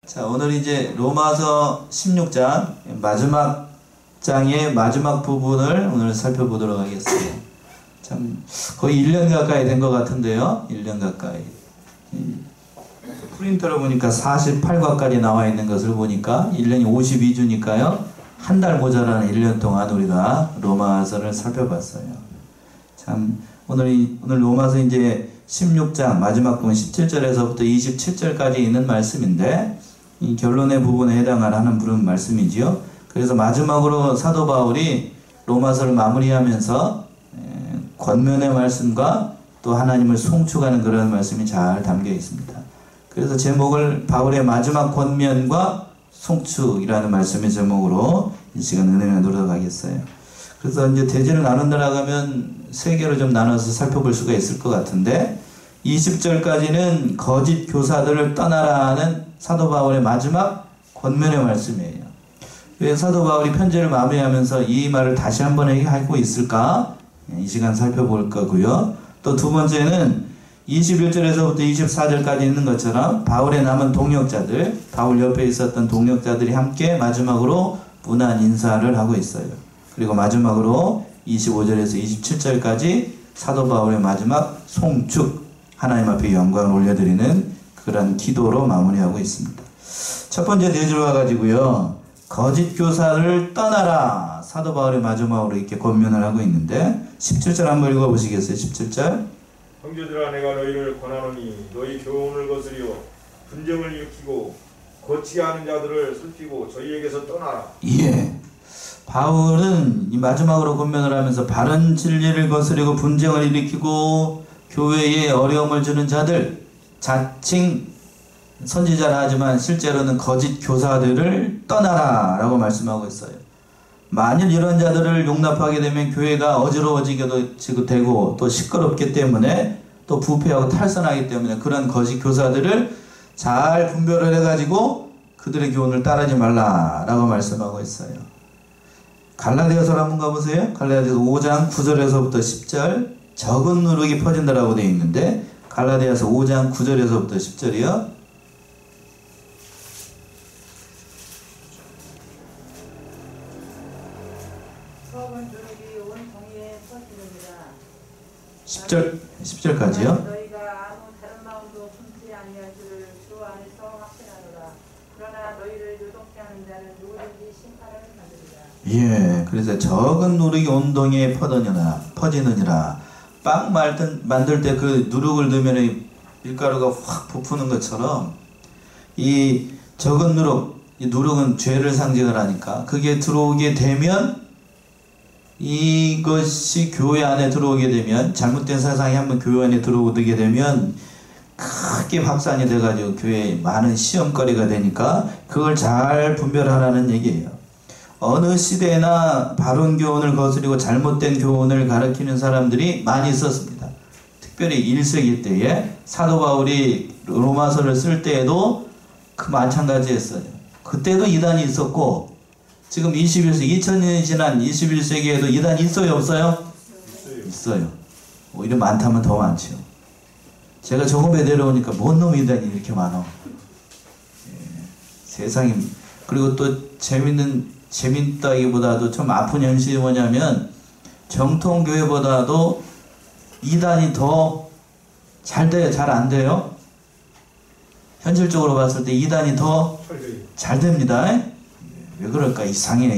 자, 오늘 이제 로마서 16장 마지막 장의 마지막 부분을 오늘 살펴보도록 하겠습니다. 참 거의 1년 가까이 된 것 같은데요. 1년 가까이. 프린터로 보니까 48과까지 나와 있는 것을 보니까 1년이 52주니까요. 한 달 모자라는 1년 동안 우리가 로마서를 살펴봤어요. 참 오늘 로마서 이제 16장 마지막 부분 17절에서부터 27절까지 있는 말씀인데 이 결론의 부분에 해당하는 부른 말씀이지요. 그래서 마지막으로 사도 바울이 로마서를 마무리하면서 권면의 말씀과 또 하나님을 송축하는 그런 말씀이 잘 담겨 있습니다. 그래서 제목을 바울의 마지막 권면과 송축이라는 말씀의 제목으로 이 시간 은혜 나누도록 하겠어요. 그래서 이제 대지를 나눈다라고 하면 세 개로 좀 나눠서 살펴볼 수가 있을 것 같은데 20절까지는 거짓 교사들을 떠나라는 사도 바울의 마지막 권면의 말씀이에요. 왜 사도 바울이 편지를 마무리하면서 이 말을 다시 한번 하고 있을까? 이 시간 살펴볼 거고요. 또 두 번째는 21절에서부터 24절까지 있는 것처럼 바울의 남은 동역자들, 바울 옆에 있었던 동역자들이 함께 마지막으로 문안 인사를 하고 있어요. 그리고 마지막으로 25절에서 27절까지 사도 바울의 마지막 송축, 하나님 앞에 영광을 올려드리는 그런 기도로 마무리하고 있습니다. 첫 번째 대주와 가지고요. 거짓 교사를 떠나라. 사도 바울의 마지막으로 이렇게 권면을 하고 있는데 17절 한번 읽어보시겠어요? 17절. 형제들아, 내가 너희를 권하노니 너희 교훈을 거스리어 분쟁을 일으키고 거치게 하는 자들을 살피고 저희에게서 떠나라. 예. 바울은 이 마지막으로 권면을 하면서 바른 진리를 거스리고 분쟁을 일으키고 교회에 어려움을 주는 자들, 자칭 선지자라 하지만 실제로는 거짓 교사들을 떠나라 라고 말씀하고 있어요. 만일 이런 자들을 용납하게 되면 교회가 어지러워지게 되고 또 시끄럽기 때문에 또 부패하고 탈선하기 때문에 그런 거짓 교사들을 잘 분별을 해가지고 그들의 교훈을 따르지 말라라고 말씀하고 있어요. 갈라디아서를 한번 가보세요. 갈라디아서 5장 9절에서부터 10절 적은 누룩이 퍼진다라고 되어 있는데 갈라디아서 5장 9절에서부터 10절이요. 적은 누룩이 온 동에 퍼지느니라. 10절까지요. 너희가 아무 다른 마음도 품지 아니할 줄을 주 안에서 확신하노라. 그러나 너희를 요동케 하는 자는 누구든지 심판을 받으리라. 예, 그래서 적은 누룩이 온 동에 퍼지느니라. 빵 만들 때 그 누룩을 넣으면 밀가루가 확 부푸는 것처럼 이 적은 누룩, 이 누룩은 죄를 상징을 하니까 그게 들어오게 되면 이것이 교회 안에 들어오게 되면 잘못된 사상이 한번 교회 안에 들어오게 되면 크게 확산이 돼가지고 교회에 많은 시험거리가 되니까 그걸 잘 분별하라는 얘기예요. 어느 시대나 바른 교훈을 거스리고 잘못된 교훈을 가르치는 사람들이 많이 있었습니다. 특별히 1세기 때에 사도 바울이 로마서를 쓸 때에도 그 마찬가지였어요. 그때도 이단이 있었고 지금 21세기 2000년이 지난 21세기에도 이단이 있어요? 없어요? 있어요. 오히려 많다면 더 많죠. 제가 저금에 내려오니까 뭔 놈 이단이 이렇게 많아. 세상에. 그리고 또 재밌다기보다도 좀 아픈 현실이 뭐냐면 정통교회보다도 이단이 더 잘 돼요? 잘 안 돼요? 현실적으로 봤을 때 이단이 더 잘 됩니다. 왜 그럴까? 이상해.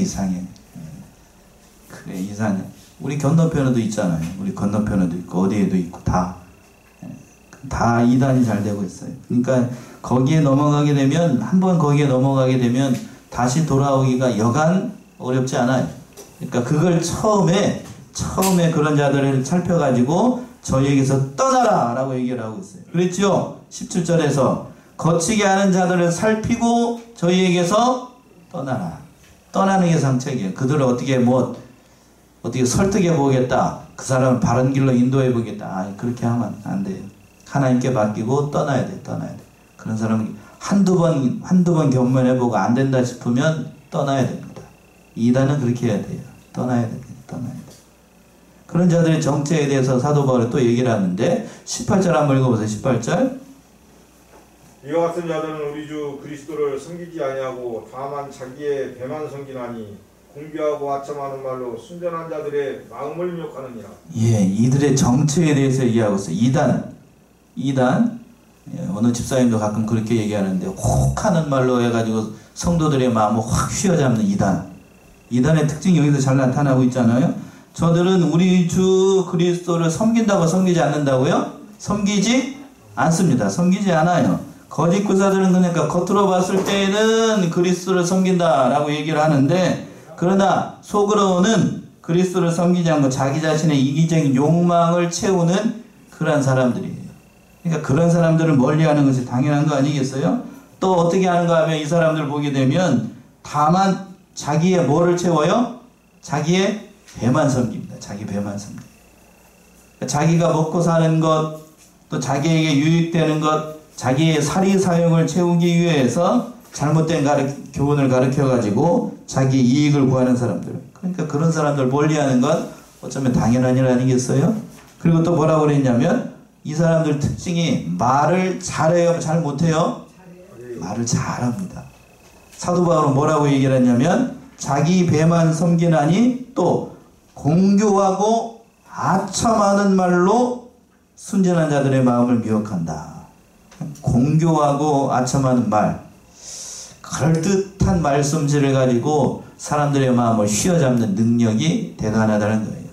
그래, 이상해. 우리 건너편에도 있잖아요. 우리 건너편에도 있고 어디에도 있고 다 이단이 잘 되고 있어요. 그러니까 거기에 넘어가게 되면 한번 거기에 넘어가게 되면 다시 돌아오기가 여간 어렵지 않아요. 그러니까 그걸 처음에 그런 자들을 살펴가지고 저희에게서 떠나라 라고 얘기를 하고 있어요. 그랬죠? 17절에서 거치게 하는 자들을 살피고 저희에게서 떠나라. 떠나는 게 상책이에요. 그들을 어떻게 설득해 보겠다. 그 사람을 바른 길로 인도해 보겠다. 그렇게 하면 안 돼요. 하나님께 맡기고 떠나야 돼. 그런 사람은 한두 번 견면해보고 안 된다 싶으면 떠나야 됩니다. 이단은 그렇게 해야 돼요. 떠나야 돼요. 그런 자들의 정체에 대해서 사도 바울이 또 얘기를 하는데 18절 한번 읽어보세요. 18절. 이와 같은 자들은 우리 주 그리스도를 섬기지 아니하고 다만 자기의 배만 섬기나니 공교하고 아첨하는 말로 순전한 자들의 마음을 미혹하느니라. 예, 이들의 정체에 대해서 얘기하고 있어요. 이단. 예, 어느 집사님도 가끔 그렇게 얘기하는데 혹하는 말로 해가지고 성도들의 마음을 확 휘어잡는 이단의 특징이 여기서 잘 나타나고 있잖아요. 저들은 우리 주 그리스도를 섬긴다고 섬기지 않는다고요? 섬기지 않습니다. 섬기지 않아요. 거짓 구사들은 그러니까 겉으로 봤을 때는 그리스도를 섬긴다라고 얘기를 하는데, 그러나 속으로는 그리스도를 섬기지 않고 자기 자신의 이기적인 욕망을 채우는 그런 사람들이에요. 그러니까 그런 사람들을 멀리하는 것이 당연한 거 아니겠어요? 또 어떻게 하는가 하면 이 사람들 보게 되면 다만 자기의 뭐를 채워요? 자기의 배만 섬깁니다. 자기 배만 섬깁니다. 자기가 먹고 사는 것, 또 자기에게 유익되는 것, 자기의 사리사욕을 채우기 위해서 잘못된 교훈을 가르쳐가지고 자기 이익을 구하는 사람들. 그러니까 그런 사람들 멀리하는 건 어쩌면 당연한 일 아니겠어요? 그리고 또 뭐라고 그랬냐면 이 사람들 특징이 말을 잘해요? 잘 못해요? 말을 잘합니다. 사도 바울은 뭐라고 얘기를 했냐면 자기 배만 섬기나니 또 공교하고 아첨하는 말로 순전한 자들의 마음을 미혹한다. 공교하고 아첨하는 말, 그럴듯한 말씀질을 가지고 사람들의 마음을 휘어잡는 능력이 대단하다는 거예요.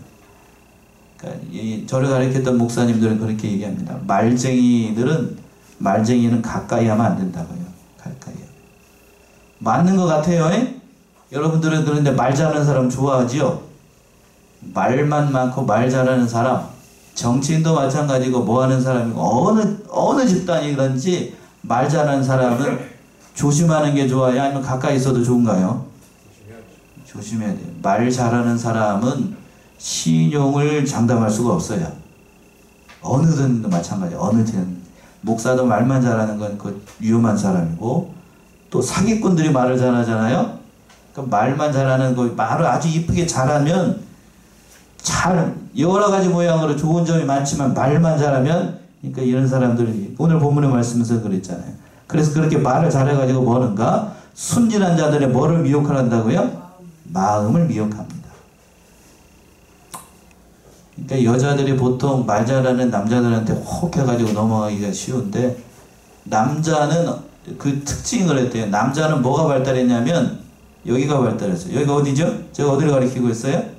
그러니까 저를 가르쳤던 목사님들은 그렇게 얘기합니다. 말쟁이는 가까이 하면 안 된다고요. 가까이. 맞는 것 같아요. 여러분들은 그런데 말 잘하는 사람 좋아하지요? 말만 많고 말 잘하는 사람, 정치인도 마찬가지고 뭐 하는 사람이고 어느 집단이든지 말 잘하는 사람은 조심하는 게 좋아요? 아니면 가까이 있어도 좋은가요? 조심해야 돼요. 말 잘하는 사람은 신용을 장담할 수가 없어요. 어느든도 마찬가지. 어느든 목사도 말만 잘하는 건 그 위험한 사람이고, 또 사기꾼들이 말을 잘하잖아요. 그러니까 말만 잘하는 거, 말을 아주 이쁘게 잘하면 여러 가지 모양으로 좋은 점이 많지만 말만 잘하면, 그러니까 이런 사람들이 오늘 본문의 말씀에서 그랬잖아요. 그래서 그렇게 말을 잘해가지고 뭐는가? 순진한 자들의 뭐를 미혹한다고요? 마음을 미혹합니다. 그러니까 여자들이 보통 말 잘하는 남자들한테 혹 해가지고 넘어가기가 쉬운데, 남자는 그 특징을 했대요. 남자는 뭐가 발달했냐면 여기가 발달했어요. 여기가 어디죠? 제가 어디를 가리키고 있어요?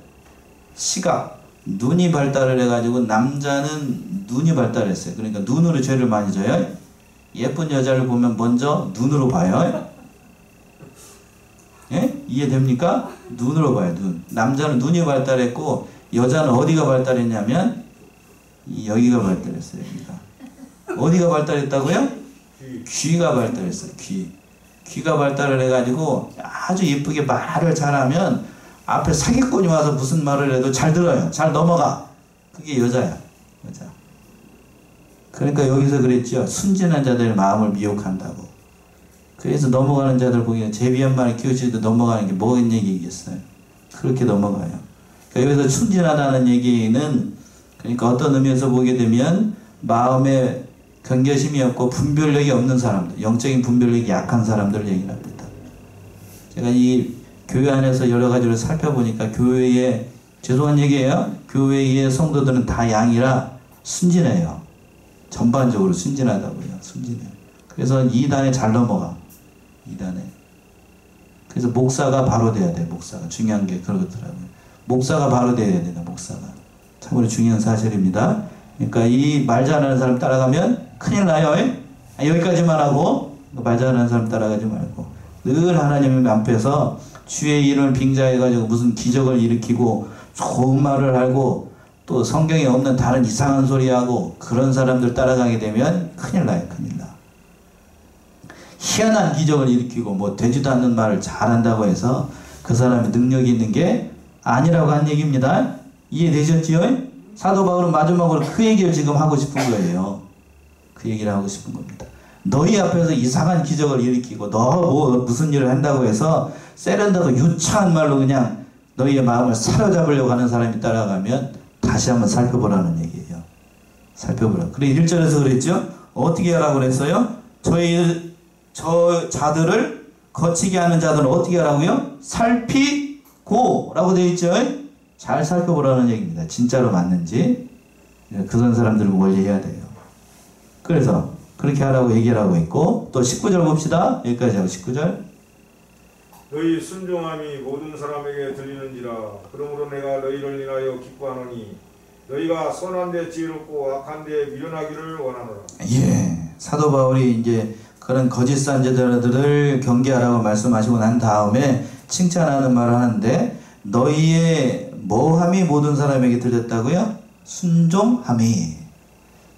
시각, 눈이 발달을 해가지고 남자는 눈이 발달했어요. 그러니까 눈으로 죄를 많이 져요. 예쁜 여자를 보면 먼저 눈으로 봐요. 예? 이해됩니까? 눈으로 봐요. 남자는 눈이 발달했고 여자는 어디가 발달했냐면 여기가 발달했어요. 여기가. 어디가 발달했다고요? 귀가 발달했어요. 귀가 발달을 해가지고 아주 예쁘게 말을 잘하면 앞에 사기꾼이 와서 무슨 말을 해도 잘 들어요. 잘 넘어가. 그게 여자야. 여자. 그러니까 여기서 그랬죠. 순진한 자들의 마음을 미혹한다고. 그래서 넘어가는 자들 보기에 제비한 마리 키우시도 넘어가는 게 뭐인 얘기겠어요. 그렇게 넘어가요. 그러니까 여기서 순진하다는 얘기는, 그러니까 어떤 의미에서 보게 되면 마음에 경계심이 없고 분별력이 없는 사람들, 영적인 분별력이 약한 사람들을 얘기를 합니다. 제가 이 교회 안에서 여러 가지를 살펴보니까 교회에, 죄송한 얘기예요, 교회의 성도들은 다 양이라 순진해요. 전반적으로 순진하다고요. 순진해요. 그래서 2단에 잘 넘어가. 2단에. 그래서 목사가 바로 돼야 돼. 목사가. 중요한 게 그렇더라고요. 목사가 바로 돼야 된다. 목사가. 참으로 중요한 사실입니다. 그러니까 이 말 잘하는 사람 따라가면 큰일 나요. 여기까지만 하고 말 잘하는 사람 따라가지 말고 늘 하나님 앞에서 주의 이름을 빙자해가지고 무슨 기적을 일으키고 좋은 말을 하고 또 성경에 없는 다른 이상한 소리하고 그런 사람들 따라가게 되면 큰일 나요. 큰일 나. 희한한 기적을 일으키고 뭐 되지도 않는 말을 잘한다고 해서 그 사람이 능력이 있는 게 아니라고 한 얘기입니다. 이해되셨지요? 사도 바울은 마지막으로 그 얘기를 지금 하고 싶은 거예요. 그 얘기를 하고 싶은 겁니다. 너희 앞에서 이상한 기적을 일으키고 너 뭐 무슨 일을 한다고 해서 세련되고 유창한 말로 그냥 너희의 마음을 사로잡으려고 하는 사람이 따라가면 다시 한번 살펴보라는 얘기예요. 살펴보라. 그래 1절에서 그랬죠? 어떻게 하라고 그랬어요? 저 자들을 거치게 하는 자들은 어떻게 하라고요? 살피고 라고 되어 있죠. 잘 살펴보라는 얘기입니다. 진짜로 맞는지 그런 사람들을 멀리해야 돼요. 그래서 그렇게 하라고 얘기를 하고 있고, 또 19절 봅시다. 여기까지 하고 19절. 너희 순종함이 모든 사람에게 들리는지라. 그러므로 내가 너희를 인하여 기뻐하노니 너희가 선한 데 지혜롭고 악한 데 미련하기를 원하노라. 예, 사도 바울이 이제 그런 거짓 선지자들을 경계하라고 말씀하시고 난 다음에 칭찬하는 말을 하는데, 너희의 뭐함이 모든 사람에게 들렸다고요? 순종함이.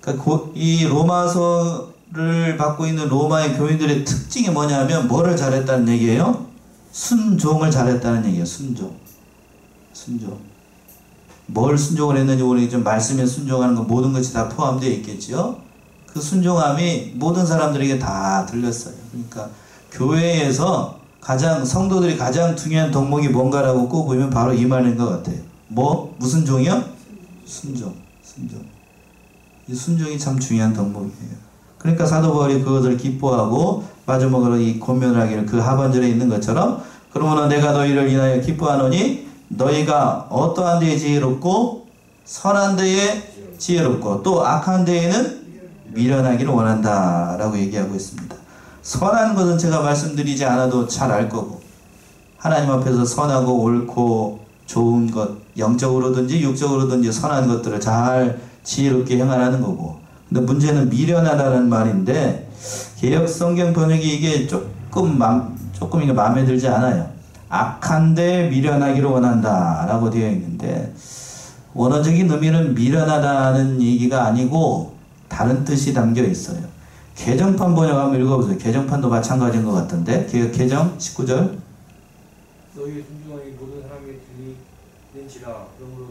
그러니까 이 로마서를 받고 있는 로마의 교인들의 특징이 뭐냐면 뭐를 잘했다는 얘기예요? 순종을 잘했다는 얘기예요. 순종. 뭘 순종을 했는지 모르겠지만 말씀에 순종하는 거 모든 것이 다 포함되어 있겠죠. 그 순종함이 모든 사람들에게 다 들렸어요. 그러니까 교회에서 성도들이 가장 중요한 덕목이 뭔가라고 꼽으면 바로 이 말인 것 같아요. 무슨 종이요? 순종. 이 순종이 참 중요한 덕목이에요. 그러니까 사도 바울이 그것을 기뻐하고 마지막으로 이 권면을 하기를 그 하반절에 있는 것처럼, 그러므로 내가 너희를 인하여 기뻐하노니 너희가 어떠한 데에 지혜롭고 선한 데에 지혜롭고 또 악한 데에는 미련하기를 원한다 라고 얘기하고 있습니다. 선한 것은 제가 말씀드리지 않아도 잘 알 거고, 하나님 앞에서 선하고 옳고 좋은 것, 영적으로든지 육적으로든지 선한 것들을 잘 지혜롭게 행하라는 거고, 근데 문제는 미련하다는 말인데 개역 성경 번역이 이게 조금 이게 마음에 들지 않아요. 악한데 미련하기를 원한다 라고 되어 있는데, 원어적인 의미는 미련하다는 얘기가 아니고 다른 뜻이 담겨 있어요. 개정판 번역 한번 읽어보세요. 개정판도 마찬가지인 것 같던데. 개정 19절. 너희 순종함이 모든 사람에게 들리는지라. 그러므로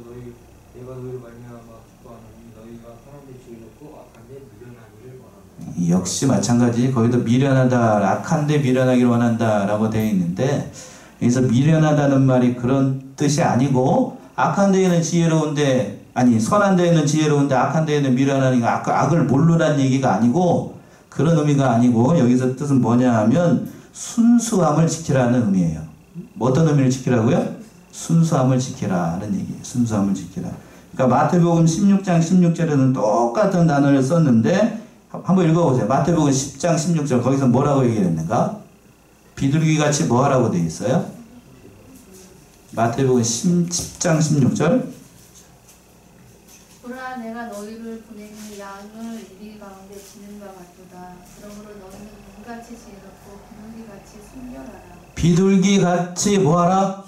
내가 너희를 말미암아 기뻐하노니 너희가 선한 데 지혜롭고 악한 데 미련하기를 원한다. 역시 마찬가지. 거기도 미련하다, 악한 데 미련하기를 원한다 라고 되어 있는데, 여기서 미련하다는 말이 그런 뜻이 아니고, 악한 데에는 지혜로운데, 선한 데에는 지혜로운데 악한 데에는 미련하니까 악을 모르라는 얘기가 아니고, 그런 의미가 아니고, 여기서 뜻은 뭐냐 하면 순수함을 지키라는 의미예요. 어떤 의미를 지키라고요? 순수함을 지키라는 얘기예요. 순수함을 지키라. 그러니까 마태복음 16장 16절에는 똑같은 단어를 썼는데, 한번 읽어보세요. 마태복음 10장 16절 거기서 뭐라고 얘기했는가? 비둘기같이 뭐 하라고 되어 있어요? 마태복음 10장 16절. 보라, 내가 너희를 보내니 양을 이리 가운데 지는 것 같도다. 그러므로 너희는 눈같이 지혜롭고 비둘기같이 순결하라. 비둘기같이 뭐하라?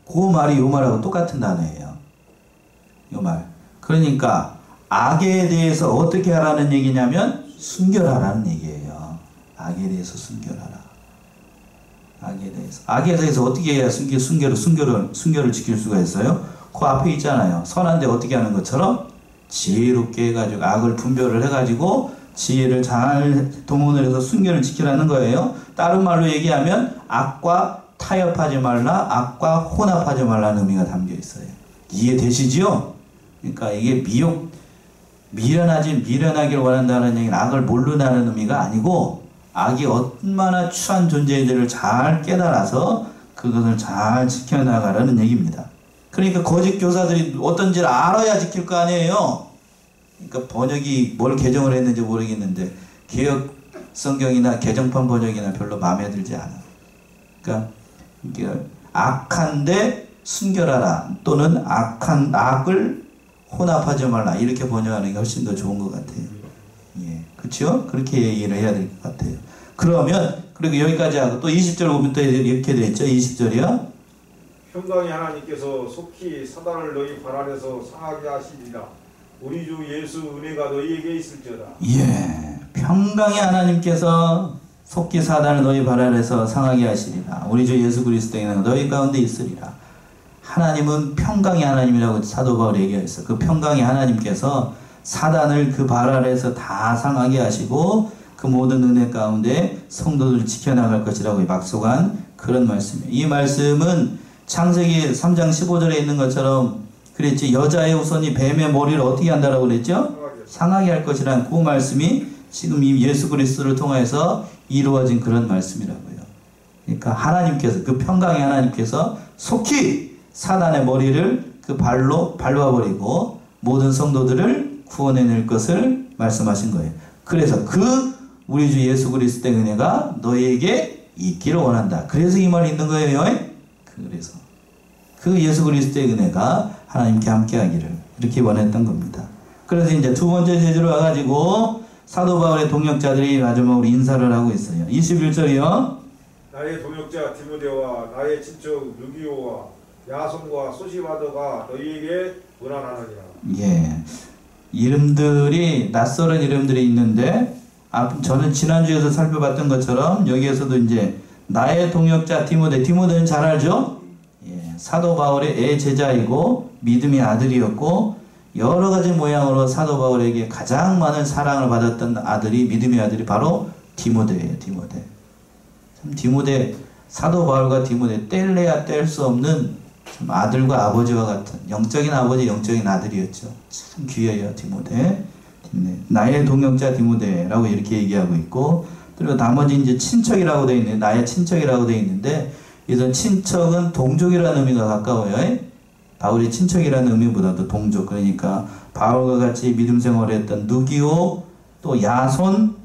그 말이 요 말하고 똑같은 단어예요. 요 말. 그러니까 악에 대해서 어떻게 하라는 얘기냐면 순결하라는 얘기예요. 악에 대해서 순결하라. 악에 대해서 어떻게 해야 순결을 지킬 수가 있어요? 그 앞에 있잖아요. 선한데 어떻게 하는 것처럼 지혜롭게 해가지고 악을 분별을 해가지고 지혜를 잘 동원을 해서 순결을 지키라는 거예요. 다른 말로 얘기하면 악과 타협하지 말라, 악과 혼합하지 말라는 의미가 담겨 있어요. 이해되시죠? 그러니까 이게 미련하길 원한다는 얘기는 악을 모르라는 의미가 아니고, 악이 얼마나 추한 존재들을 잘 깨달아서 그것을 잘 지켜나가라는 얘기입니다. 그러니까 거짓 교사들이 어떤지를 알아야 지킬 거 아니에요. 그러니까 번역이 뭘 개정을 했는지 모르겠는데 개역 성경이나 개정판 번역이나 별로 마음에 들지 않아. 그러니까 악한데 순결하라, 또는 악을 혼합하지 말라, 이렇게 번역하는 게 훨씬 더 좋은 것 같아요. 예, 그렇죠? 그렇게 얘기를 해야 될 것 같아요. 그러면 그리고 여기까지 하고 또 20절 보면 또 이렇게 되어 있죠. 20절이요. 평강의 하나님께서 속히 사단을 너희 발 아래서 상하게 하시리라. 우리 주 예수 은혜가 너희에게 있을지어다. 예, 평강의 하나님께서 속히 사단을 너희 발 아래서 상하게 하시리라. 우리 주 예수 그리스도는 너희 가운데 있으리라. 하나님은 평강의 하나님이라고 사도 바울이 얘기했어요. 그 평강의 하나님께서 사단을 그 발 아래서 다 상하게 하시고 그 모든 은혜 가운데 성도들을 지켜나갈 것이라고 약속한 그런 말씀이에요. 이 말씀은 창세기 3장 15절에 있는 것처럼 그랬지, 여자의 후손이 뱀의 머리를 어떻게 한다라고 그랬죠? 상하게 할 것이라는 그 말씀이 지금 이 예수 그리스도를 통해서 이루어진 그런 말씀이라고요. 그러니까 하나님께서, 그 평강의 하나님께서 속히 사단의 머리를 그 발로 밟아버리고 모든 성도들을 구원해낼 것을 말씀하신 거예요. 그래서 그 우리 주 예수 그리스도의 은혜가 너희에게 있기를 원한다. 그래서 이 말이 있는 거예요. 그래서 그 예수 그리스도의 은혜가 하나님께 함께하기를 이렇게 원했던 겁니다. 그래서 이제 두 번째 제주로 와가지고 사도 바울의 동역자들이 마지막으로 인사를 하고 있어요. 21절이요. 나의 동역자 디모데와 나의 친척 누기오와 야손과 소시바더가 너희에게 문안하느니라. 예, 이름들이 낯설은 이름들이 있는데 저는 지난주에서 살펴봤던 것처럼 여기에서도 이제 나의 동역자 디모데는 잘 알죠? 예, 사도 바울의 애제자이고 믿음의 아들이었고 여러 가지 모양으로 사도 바울에게 가장 많은 사랑을 받았던 아들이 믿음의 아들이 바로 디모데예요. 디모데, 사도 바울과 디모데 뗄래야 뗄 수 없는 참 아들과 아버지와 같은 영적인 아버지, 영적인 아들이었죠. 참 귀해요, 디모데. 나의 동역자 디모데라고 이렇게 얘기하고 있고, 그리고 나머지 이제 친척이라고 되어 있는데, 나의 친척이라고 되어 있는데, 이런 친척은 동족이라는 의미가 가까워요. 바울이 친척이라는 의미보다도 동족. 그러니까 바울과 같이 믿음 생활을 했던 누기오, 또 야손,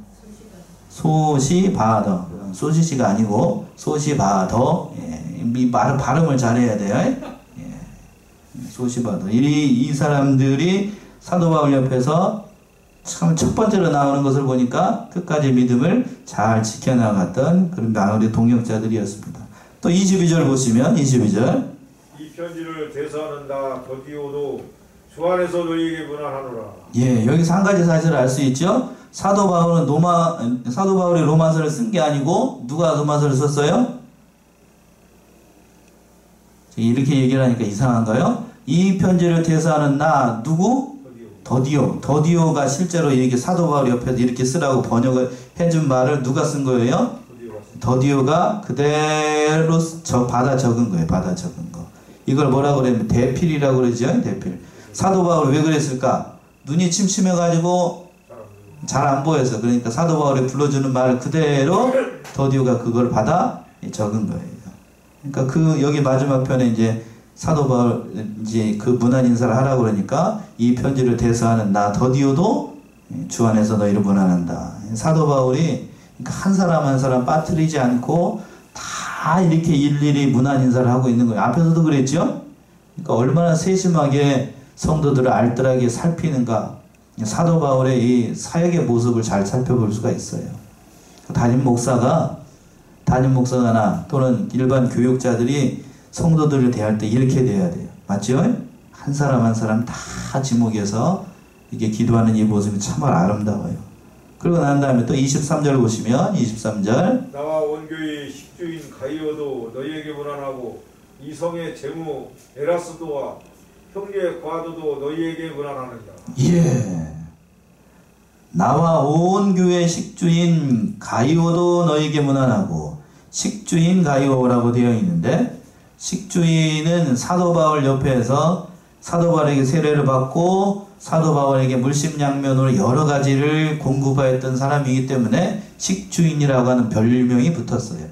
소시바더. 소시시가 아니고 소시바더. 예, 이 발음을 잘해야 돼요. 예, 소시바더. 이 사람들이 사도 바울 옆에서 참 첫 번째로 나오는 것을 보니까 끝까지 믿음을 잘 지켜나갔던 그런 바울의 동역자들이었습니다. 또 22절 보시면 22절. 이 편지를 대사하는 나 더디오도 주 안에서 너희에게 문안하노라. 예, 여기서 한 가지 사실을 알 수 있죠. 사도 바울이 로마서를 쓴 게 아니고 누가 로마서를 썼어요? 이렇게 얘기를 하니까 이상한가요? 이 편지를 대사하는 나 누구? 더디오가 실제로 이렇게 사도 바울 옆에서 이렇게 쓰라고 번역을 해준 말을 누가 쓴 거예요? 더디오가 그대로 받아 적은 거예요. 받아 적은 거. 이걸 뭐라고 그러면 대필이라고 그러죠. 대필. 사도 바울 왜 그랬을까? 눈이 침침해가지고 잘 안 보여서. 그러니까 사도 바울이 불러주는 말을 그대로 더디오가 그걸 받아 적은 거예요. 그러니까 여기 마지막 편에 이제 사도 바울 이제 그 문안 인사를 하라고 그러니까 이 편지를 대사하는 나 더디오도 주 안에서 너희를 문안한다. 사도 바울이 그러니까 한 사람 한 사람 빠뜨리지 않고 다 이렇게 일일이 문안 인사를 하고 있는 거예요. 앞에서도 그랬죠? 그러니까 얼마나 세심하게 성도들을 알뜰하게 살피는가. 사도 바울의 이 사역의 모습을 잘 살펴볼 수가 있어요. 담임 목사가나 또는 일반 교육자들이 성도들을 대할 때 이렇게 돼야 돼요. 맞죠? 한 사람 한 사람 다 지목해서 이렇게 기도하는 이 모습이 정말 아름다워요. 그리고 난 다음에 또 23절 보시면 23절 나와 원교의 식주인 가이오도 너희에게 문안하고 이성의 제무 에라스도와 형제 과도도 너희에게 문안하느니라. 예. 나와 온 교회 식주인 가이오도 너희에게 문안하고, 식주인 가이오라고 되어 있는데 식주인은 사도 바울 옆에서 사도 바울에게 세례를 받고 사도 바울에게 물심양면으로 여러 가지를 공급하였던 사람이기 때문에 식주인이라고 하는 별명이 붙었어요.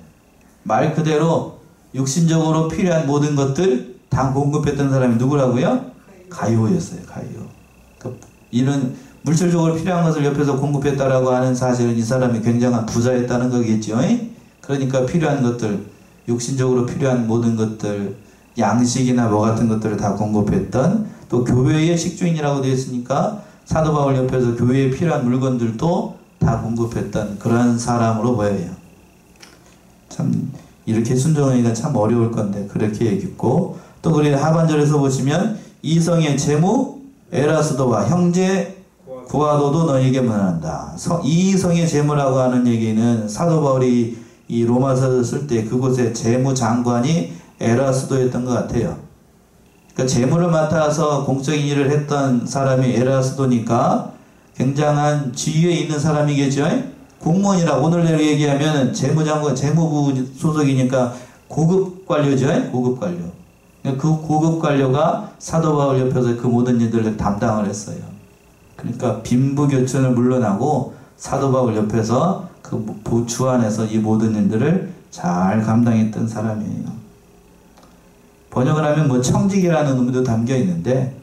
말 그대로 육신적으로 필요한 모든 것들 다 공급했던 사람이 누구라고요? 가이오였어요. 가이오. 이런 물질적으로 필요한 것을 옆에서 공급했다라고 하는 사실은 이 사람이 굉장한 부자였다는 거겠죠. 그러니까 필요한 것들, 육신적으로 필요한 모든 것들, 양식이나 뭐 같은 것들을 다 공급했던, 또 교회의 식주인이라고 되어 있으니까 사도 바울 옆에서 교회에 필요한 물건들도 다 공급했던 그런 사람으로 보여요. 참 이렇게 순종하기가 참 어려울 건데 그렇게 얘기했고, 또 그리 하반절에서 보시면 이성의 제무 에라스도와 형제 구아도도 너에게 문안한다. 이성의 제무라고 하는 얘기는 사도 바울이 이 로마서를 쓸 때 그곳의 재무장관이 에라스도였던 것 같아요. 그러니까 재무를 맡아서 공적인 일을 했던 사람이 에라스도니까 굉장한 지위에 있는 사람이겠죠. 공무원이라 오늘날로 얘기하면 재무장관, 재무부 소속이니까 고급 관료죠. 고급 관료. 그 고급 관료가 사도 바울 옆에서 그 모든 일들을 담당을 했어요. 그러니까 빈부교천을 물러나고 사도 바울 옆에서 그 주 안에서 이 모든 일들을 잘 감당했던 사람이에요. 번역을 하면 뭐 청직이라는 의미도 담겨 있는데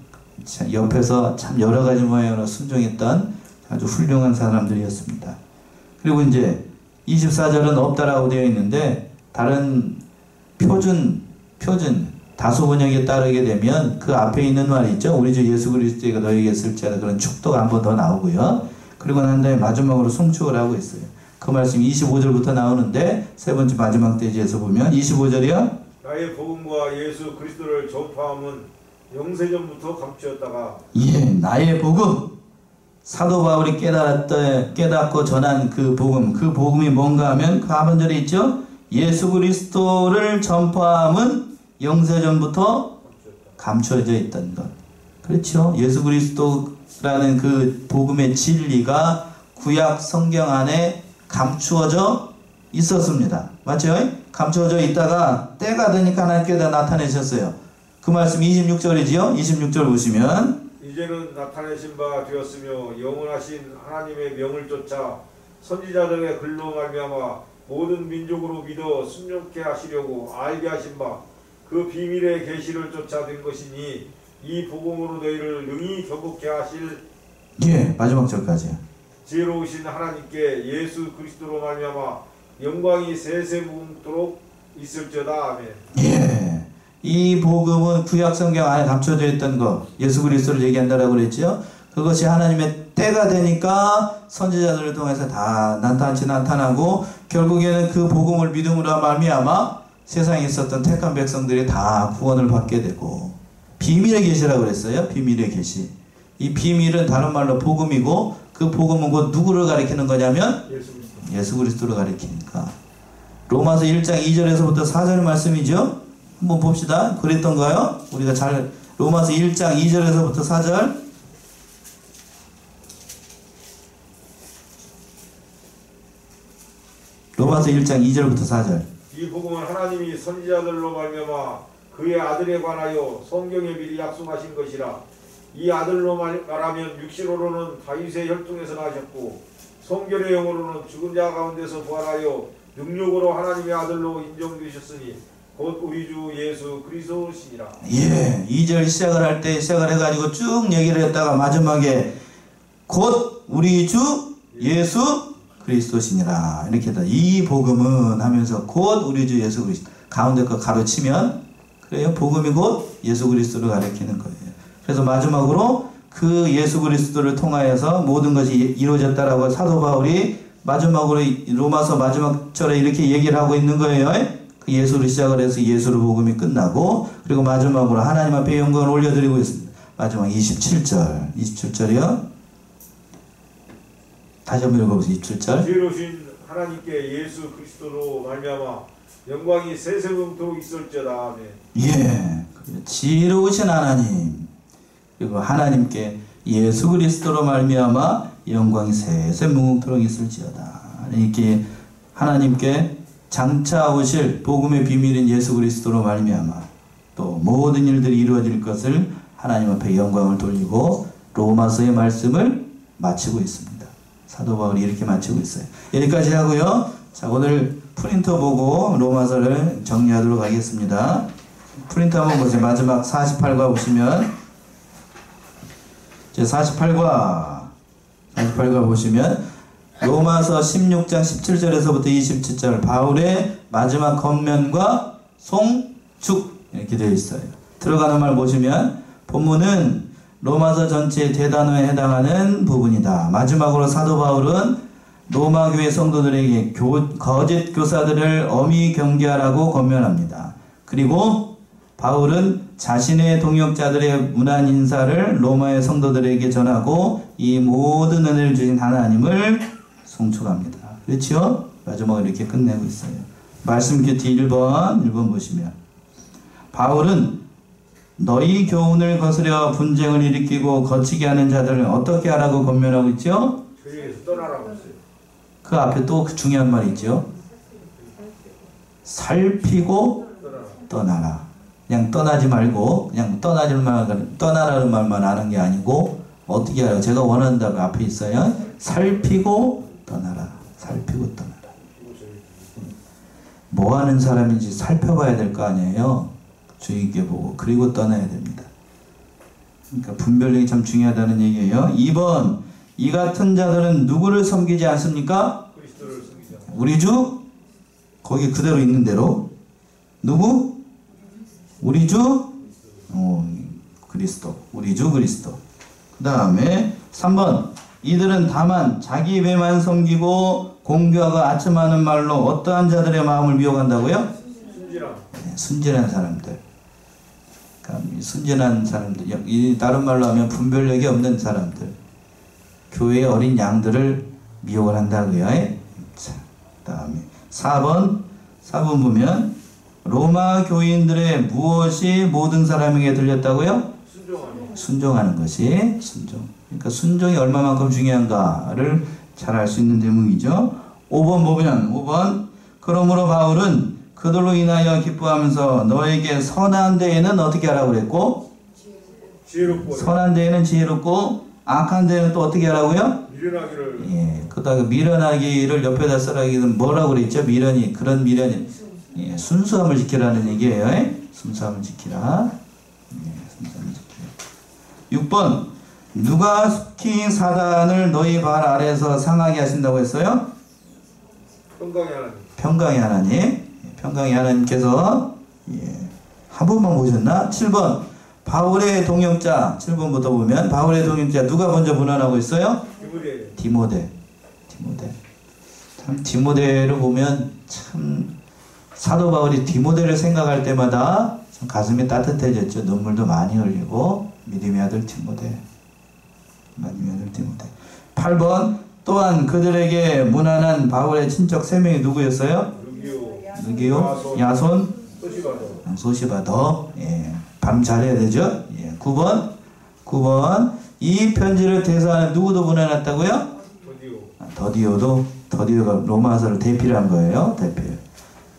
옆에서 참 여러 가지 모양으로 순종했던 아주 훌륭한 사람들이었습니다. 그리고 이제 24절은 없다라고 되어 있는데 다른 표준 다소 번역에 따르게 되면 그 앞에 있는 말이 있죠. 우리 주 예수 그리스도가 너희에게 쓸지어다 그런 축도가 한 번 더 나오고요. 그리고 난 다음에 마지막으로 송축을 하고 있어요. 그 말씀이 25절부터 나오는데 세 번째 마지막 대지에서 보면 25절이요. 나의 복음과 예수 그리스도를 전파함은 영세전부터 감추었다가 예, 나의 복음. 사도 바울이 깨닫고 전한 그 복음이 뭔가 하면 그 하반절에 있죠. 예수 그리스도를 전파함은 영세전부터 감추어져 있던 것. 그렇죠. 예수 그리스도라는 그 복음의 진리가 구약 성경 안에 감추어져 있었습니다. 맞죠? 감추어져 있다가 때가 되니까 하나님께서 나타내셨어요. 그 말씀 26절이지요. 26절 보시면 이제는 나타내신 바 되었으며 영원하신 하나님의 명을 쫓아 선지자들의 글로 말미암아 모든 민족으로 믿어 순종케 하시려고 알게 하신 바 그 비밀의 계시를 쫓아 된 것이니 이 복음으로 너희를 능히 경고케 하실 예, 마지막 절까지. 지혜로우신 하나님께 예수 그리스도로 말미암아 영광이 세세무궁토록 있을지어다. 아멘. 예, 이 복음은 구약 성경 안에 감춰져 있던 것, 예수 그리스도를 얘기한다라고 그랬죠. 그것이 하나님의 때가 되니까 선지자들을 통해서 다 나타나고 결국에는 그 복음을 믿음으로 말미암아 세상에 있었던 택한 백성들이 다 구원을 받게 되고 비밀의 계시라고 그랬어요. 비밀의 계시. 이 비밀은 다른 말로 복음이고 그 복음은 곧 누구를 가리키는 거냐면 예수 그리스도를 가리키니까. 로마서 1장 2절에서부터 4절 말씀이죠. 한번 봅시다. 그랬던가요? 우리가 잘 로마서 1장 2절에서부터 4절. 로마서 1장 2절부터 4절. 이 복음은 하나님이 선지자들로 말미암아 그의 아들에 관하여 성경에 미리 약속하신 것이라. 이 아들로 말하면 육신으로는 다윗의 혈통에서 나셨고 성결의 영으로는 죽은 자 가운데서 부활하여 능력으로 하나님의 아들로 인정되셨으니 곧 우리 주 예수 그리스도시니라. 예, 2절 시작을 할 때 시작을 해가지고 쭉 얘기를 했다가 마지막에 곧 우리 주 예수 그리스도시니라 이렇게 다. 이 복음은 하면서 곧 우리 주 예수 그리스도 가운데 거 가로치면 그래요. 복음이 곧 예수 그리스도를 가리키는 거예요. 그래서 마지막으로 그 예수 그리스도를 통하여서 모든 것이 이루어졌다라고 사도 바울이 마지막으로 로마서 마지막 절에 이렇게 얘기를 하고 있는 거예요. 그 예수를 시작을 해서 예수로 복음이 끝나고 그리고 마지막으로 하나님 앞에 영광을 올려드리고 있습니다. 마지막 27절이요. 다시 한번 읽어보세요. 27절. 지혜로우신 하나님께 예수 그리스도로 말미암아 영광이 세세무궁토록 있을지어다. 아멘. 예, 지혜로우신 하나님 그리고 하나님께 예수 그리스도로 말미암아 영광이 세세무궁토록 있을지어다. 이렇게 하나님께 장차 오실 복음의 비밀인 예수 그리스도로 말미암아 또 모든 일들이 이루어질 것을 하나님 앞에 영광을 돌리고 로마서의 말씀을 마치고 있습니다. 사도 바울이 이렇게 마치고 있어요. 여기까지 하고요. 자, 오늘 프린터 보고 로마서를 정리하도록 하겠습니다. 프린터 한번 보세요. 마지막 48과 보시면 이제 48과 보시면 로마서 16장 17절에서부터 27절 바울의 마지막 권면과 송축 이렇게 되어 있어요. 들어가는 말 보시면 본문은 로마서 전체의 대단어에 해당하는 부분이다. 마지막으로 사도 바울은 로마 교회 성도들에게 거짓 교사들을 엄히 경계하라고 권면합니다. 그리고 바울은 자신의 동역자들의 문안 인사를 로마의 성도들에게 전하고 이 모든 은혜를 주신 하나님을 송축합니다. 그렇죠? 마지막으로 이렇게 끝내고 있어요. 말씀 큐티 1번 보시면 바울은 너희 교훈을 거스려 분쟁을 일으키고 거치게 하는 자들을 어떻게 하라고 권면하고 있죠? 교회에서 떠나라고 했어요. 그 앞에 또 중요한 말이 있죠. 살피고 떠나라. 그냥 떠나지 말고 그냥 떠나라는 말만 하는 게 아니고 어떻게 하라고 제가 원한다고 앞에 있어요. 살피고 떠나라. 살피고 떠나라. 뭐 하는 사람인지 살펴봐야 될 거 아니에요. 주의 깊게 보고 그리고 떠나야 됩니다. 그러니까 분별력이 참 중요하다는 얘기예요. 2번, 이 같은 자들은 누구를 섬기지 않습니까? 그리스도를 섬기지 않습니다. 우리 주? 거기 그대로 있는 대로. 누구? 우리 주? 그리스도. 우리 주 그리스도. 그 다음에 3번, 이들은 다만 자기 배만 섬기고 공교하고 아첨하는 말로 어떠한 자들의 마음을 미혹한다고요? 순진함. 네, 순진한 사람들. 그러니까 순진한 사람들. 이 다른 말로 하면 분별력이 없는 사람들. 교회의 어린 양들을 미혹을 한다고요. 자, 그 다음에 4번 보면 로마 교인들의 무엇이 모든 사람에게 들렸다고요? 순종하는 것이 순종. 그러니까 순종이 얼마만큼 중요한가를 잘 알 수 있는 대목이죠. 5번 보면 5번, 그러므로 바울은 그들로 인하여 기뻐하면서 너에게 선한 데에는 어떻게 하라고 그랬고? 지혜롭고 선한 데에는 지혜롭고 악한 데에는 또 어떻게 하라고요? 미련하기를. 예, 그다가 미련하기를 옆에다 쓰라기는 뭐라고 그랬죠? 미련이, 그런 미련이, 예, 순수함을 지키라는 얘기예요. 순수함을 지키라. 예, 순수함을 지키라. 6번, 누가 속히 사단을 너희 발 아래에서 상하게 하신다고 했어요? 평강의 하나님. 평강의 하나님. 예, 평강의 하나님께서, 예, 한 번만 보셨나? 7번, 바울의 동역자. 7번부터 보면 바울의 동역자 누가 먼저 문안하고 있어요? 디모데. 참 디모데를 보면 참 사도 바울이 디모데를 생각할 때마다 참 가슴이 따뜻해졌죠. 눈물도 많이 흘리고. 믿음의 아들 디모데. 8번, 또한 그들에게 문안한 바울의 친척 3명이 누구였어요? 누기오, 야손, 소시바더. 예, 발음 잘해야 되죠. 예, 9번, 이 편지를 대사하는 누구도 문안했다고요? 더디오가 로마서를 대필 한 거예요. 대필.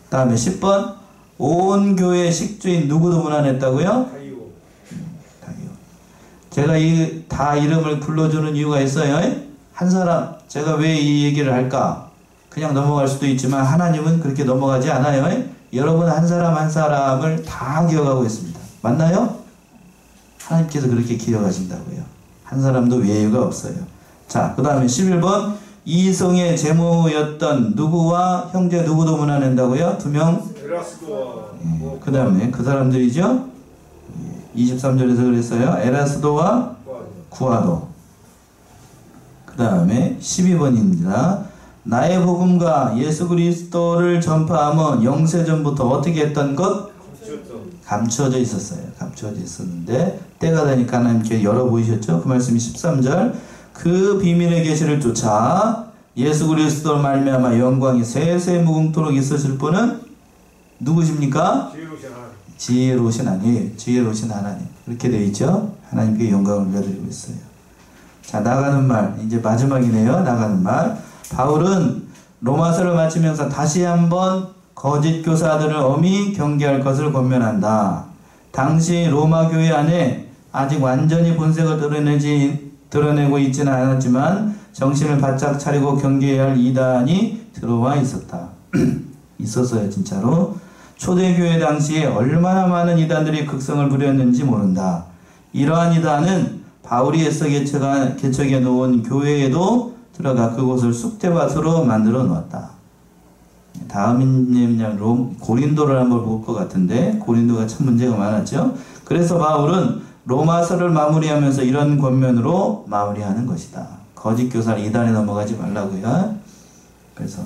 다음에 10번, 온 교회 식주인 누구도 문안했다고요? 다이오. 제가 이 다 이름을 불러주는 이유가 있어요. 한 사람, 제가 왜 이 얘기를 할까? 그냥 넘어갈 수도 있지만 하나님은 그렇게 넘어가지 않아요. 여러분 한 사람 한 사람을 다 기억하고 있습니다. 맞나요? 하나님께서 그렇게 기억하신다고요. 한 사람도 외유가 없어요. 자, 그 다음에 11번, 이성의 제모였던 누구와 형제 누구도 문안한다고요? 2명? 예, 그 다음에 그 사람들이죠? 23절에서 그랬어요. 에라스도와 구아도. 그 다음에 12번입니다. 나의 복음과 예수 그리스도를 전파함은 영세전부터 어떻게 했던 것? 감추어져 있었어요. 감추어져 있었는데 때가 되니까 하나님께 열어 보이셨죠? 그 말씀이 13절. 그 비밀의 계시를 쫓아 예수 그리스도로 말미암아 영광이 세세 무궁토록 있으실 분은 누구십니까? 지혜로우신 하나님. 그렇게 되어 있죠? 하나님께 영광을 올려드리고 있어요. 자, 나가는 말. 이제 마지막이네요. 나가는 말. 바울은 로마서를 마치면서 다시 한번 거짓 교사들을 엄히 경계할 것을 권면한다. 당시 로마 교회 안에 아직 완전히 본색을 드러내고 있지는 않았지만 정신을 바짝 차리고 경계해야 할 이단이 들어와 있었다. 있었어요, 진짜로. 초대교회 당시에 얼마나 많은 이단들이 극성을 부렸는지 모른다. 이러한 이단은 바울이 애써 개척해 놓은 교회에도 들어가 그곳을 쑥대밭으로 만들어 놓았다. 다음은 고린도를 한번 볼 것 같은데 고린도가 참 문제가 많았죠. 그래서 바울은 로마서를 마무리하면서 이런 권면으로 마무리하는 것이다. 거짓 교사를 이단에 넘어가지 말라고요. 그래서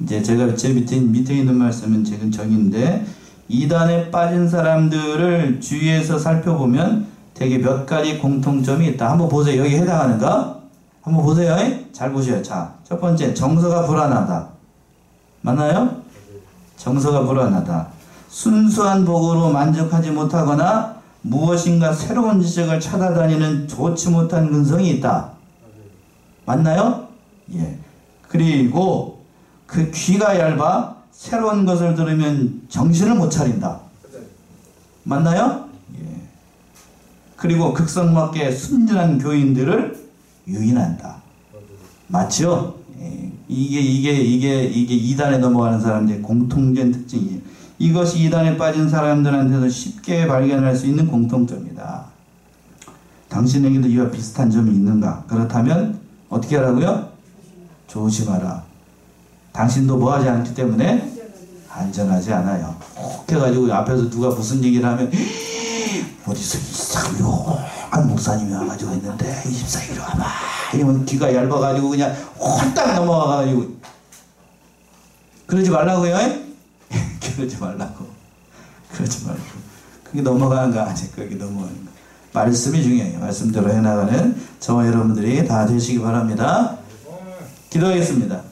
이제 제가 제 밑에 있는 말씀은 지금 저기인데 이단에 빠진 사람들을 주위에서 살펴보면 되게 몇 가지 공통점이 있다. 한번 보세요. 여기 해당하는가? 한번 보세요. 잘 보셔요. 자, 첫 번째, 정서가 불안하다. 맞나요? 정서가 불안하다. 순수한 복으로 만족하지 못하거나 무엇인가 새로운 지식을 찾아다니는 좋지 못한 근성이 있다. 맞나요? 예. 그리고 그 귀가 얇아 새로운 것을 들으면 정신을 못 차린다. 맞나요? 예. 그리고 극성맞게 순진한 교인들을 유인한다. 맞죠? 예, 이게 이단에 넘어가는 사람들의 공통된 특징이에요. 이것이 이단에 빠진 사람들한테도 쉽게 발견할 수 있는 공통점이다. 당신에게도 이와 비슷한 점이 있는가? 그렇다면 어떻게 하라고요? 조심하라. 당신도 뭐하지 않기 때문에 안전하지 않아요. 꼭 해가지고 앞에서 누가 무슨 얘기를 하면 어디서 이상한 목사님이 와가지고 있는데 24일로 와봐 이러면 귀가 얇아가지고 그냥 홀딱 넘어가가지고 그러지 말라고요. 그러지 말라고. 그게 넘어가는 거 아직 거기 넘어가는 거. 말씀이 중요해요. 말씀대로 해나가는 저와 여러분들이 다 되시기 바랍니다. 기도하겠습니다.